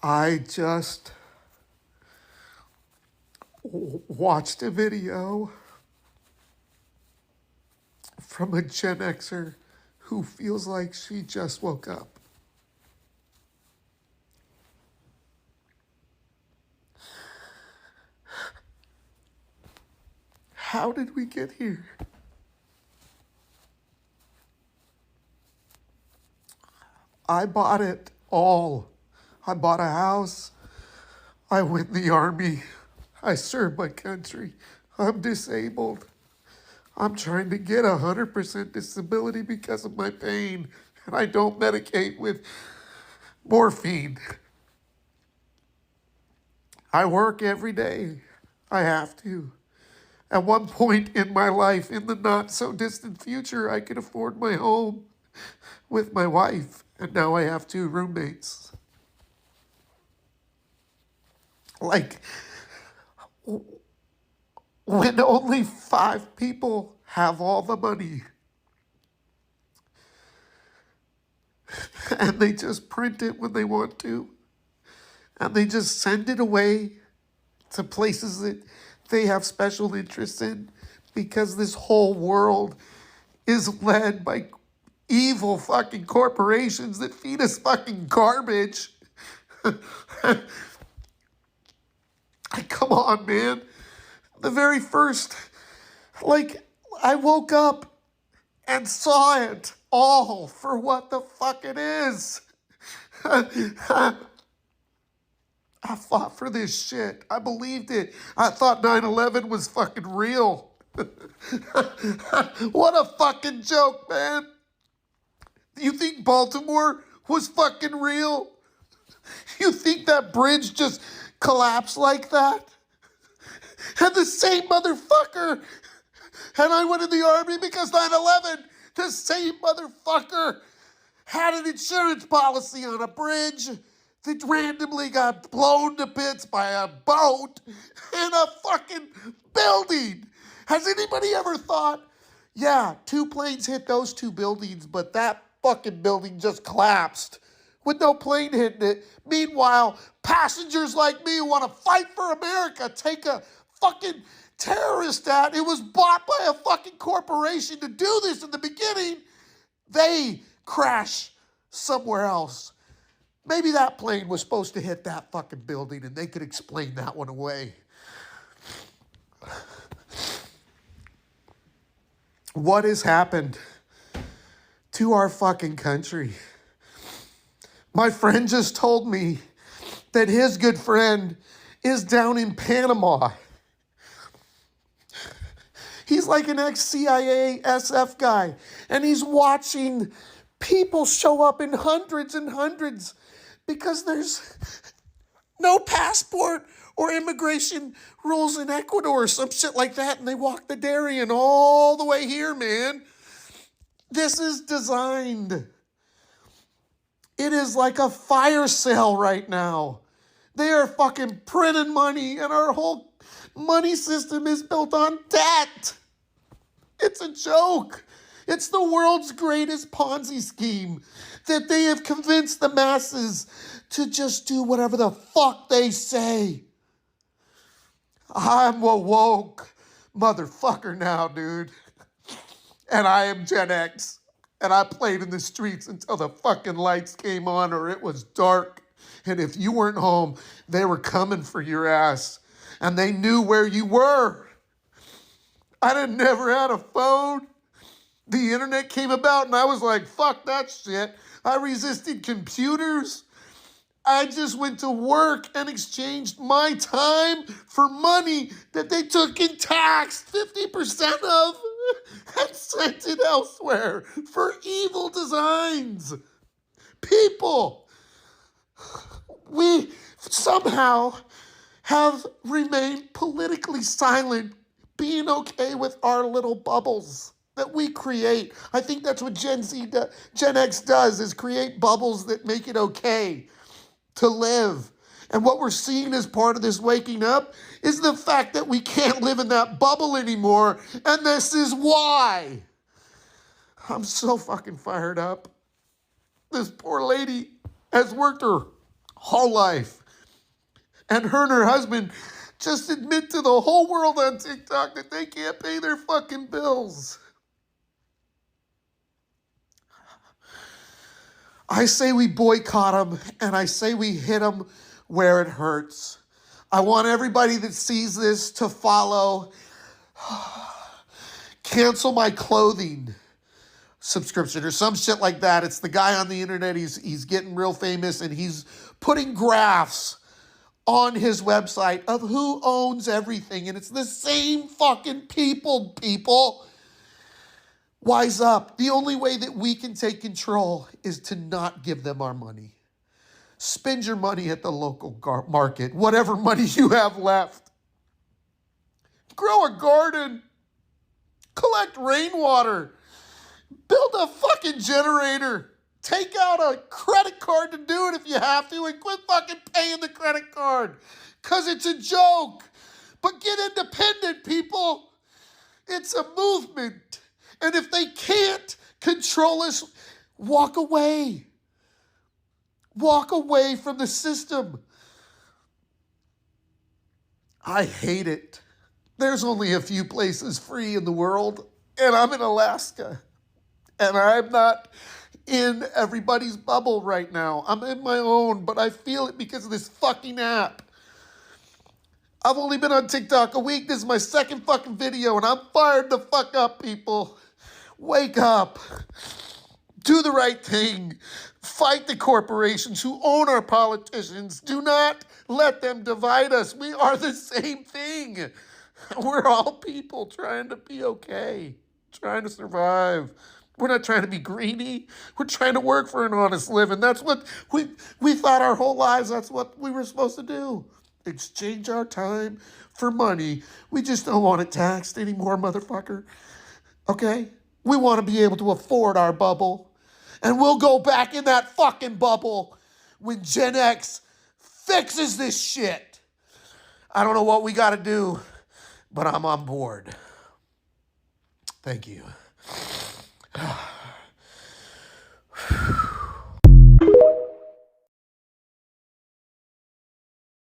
I just watched a video from a Gen Xer who feels like she just woke up. How did we get here? I bought it all. I bought a house. I went in the army. I served my country. I'm disabled. I'm trying to get 100% disability because of my pain, and I don't medicate with morphine. I work every day. I have to. At one point in my life, in the not so distant future, I could afford my home with my wife, and now I have 2 roommates. Like, when only 5 people have all the money and they just print it when they want to and they just send it away to places that they have special interests in because this whole world is led by evil fucking corporations that feed us fucking garbage. Come on, man. The very first, I woke up and saw it all for what the fuck it is. I fought for this shit. I believed it. I thought 9/11 was fucking real. What a fucking joke, man. You think Baltimore was fucking real? You think that bridge just collapsed like that? And the same motherfucker, and I went in the army because 9/11, the same motherfucker had an insurance policy on a bridge that randomly got blown to bits by a boat in a fucking building. Has anybody ever thought, yeah, 2 planes hit those 2 buildings, but that fucking building just collapsed with no plane hitting it? Meanwhile, passengers like me who want to fight for America take a fucking terrorist act. It was bought by a fucking corporation to do this in the beginning. They crash somewhere else. Maybe that plane was supposed to hit that fucking building and they could explain that one away. What has happened to our fucking country? My friend just told me that his good friend is down in Panama. He's like an ex-CIA SF guy, and he's watching people show up in hundreds and hundreds because there's no passport or immigration rules in Ecuador or some shit like that, and they walk the Darien all the way here, man. This is designed. It is like a fire sale right now. They are fucking printing money, and our whole money system is built on debt. It's a joke. It's the world's greatest Ponzi scheme that they have convinced the masses to just do whatever the fuck they say. I'm a woke motherfucker now, dude. And I am Gen X. And I played in the streets until the fucking lights came on or it was dark. And if you weren't home, they were coming for your ass. And they knew where you were. I never had a phone. The internet came about and I was like, fuck that shit. I resisted computers. I just went to work and exchanged my time for money that they took in tax 50% of and sent it elsewhere for evil designs. People, we somehow have remained politically silent, being okay with our little bubbles that we create. I think that's what Gen X does, is create bubbles that make it okay to live. And what we're seeing as part of this waking up is the fact that we can't live in that bubble anymore. And this is why. I'm so fucking fired up. This poor lady has worked her whole life. And her husband just admit to the whole world on TikTok that they can't pay their fucking bills. I say we boycott them, and I say we hit them where it hurts. I want everybody that sees this to follow cancel my clothing subscription or some shit like that. It's the guy on the internet. He's getting real famous, and he's putting graphs on his website of who owns everything. And it's the same fucking people. Wise up. The only way that we can take control is to not give them our money. Spend your money at the local market, whatever money you have left. Grow a garden. Collect rainwater. Build a fucking generator. Take out a credit card to do it if you have to, and quit fucking paying the credit card. Because it's a joke. But get independent, people. It's a movement. And if they can't control us, walk away. Walk away from the system. I hate it. There's only a few places free in the world, and I'm in Alaska. And I'm not in everybody's bubble right now. I'm in my own, but I feel it because of this fucking app. I've only been on TikTok a week. This is my second fucking video, and I'm fired the fuck up, people. Wake up. Do the right thing. Fight the corporations who own our politicians. Do not let them divide us. We are the same thing. We're all people trying to be okay, trying to survive. We're not trying to be greedy. We're trying to work for an honest living. That's what we thought our whole lives. That's what we were supposed to do. Exchange our time for money. We just don't want it taxed anymore, motherfucker. Okay? We want to be able to afford our bubble. And we'll go back in that fucking bubble when Gen X fixes this shit. I don't know what we got to do, but I'm on board. Thank you.